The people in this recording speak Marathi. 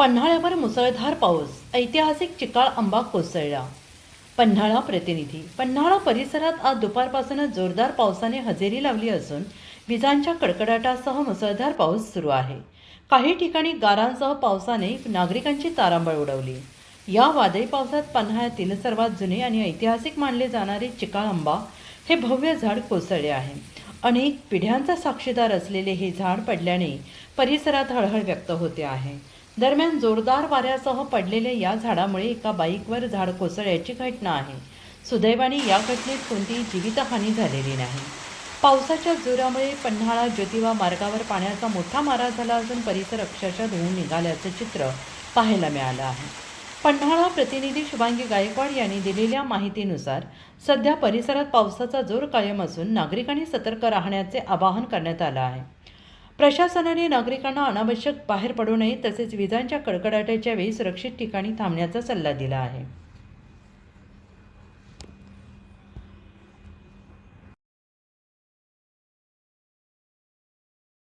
पन्हाळ्यावर मुसळधार पाऊस, ऐतिहासिक चिकाळ आंबा कोसळला. पन्हाळा प्रतिनिधी. पन्हाळा परिसरात आज दुपारपासूनच जोरदार पावसाने हजेरी लावली असून विजांच्या कडकडाटासह मुसळधार पाऊस सुरू आहे. काही ठिकाणी गारांसह पावसाने नागरिकांची तारांबळ उडवली. या वादळी पावसात पन्हाळ्यातील सर्वात जुने आणि ऐतिहासिक मानले जाणारे चिकाळ आंबा हे भव्य झाड कोसळले आहे. अनेक पिढ्यांचा साक्षीदार असलेले हे झाड पडल्याने परिसरात हळहळ व्यक्त होते आहे. दरम्यान जोरदार वाऱ्यासह पडलेल्या या झाडामुळे एका बाईकवर झाड कोसळल्याची घटना आहे. सुदैवाने या घटनेत कोणतीही जीवितहानी झालेली नाही. पावसाच्या जोरामुळे पन्हाळा ज्योतिबा मार्गावर पाण्याचा मोठा मारा झाला असून परिसर अक्षरशः धुवून निघाल्याचं चित्र पाहायला मिळालं आहे. पन्हाळा प्रतिनिधी शुभांगी गायकवाड यांनी दिलेल्या माहितीनुसार सध्या परिसरात पावसाचा जोर कायम असून नागरिकांनी सतर्क राहण्याचे आवाहन करण्यात आलं आहे. प्रशासनाने नागरिकांना अनावश्यक बाहेर पडू नये तसेच विजांच्या कडकडाटाच्या वेळी सुरक्षित ठिकाणी थांबण्याचा सल्ला दिला आहे.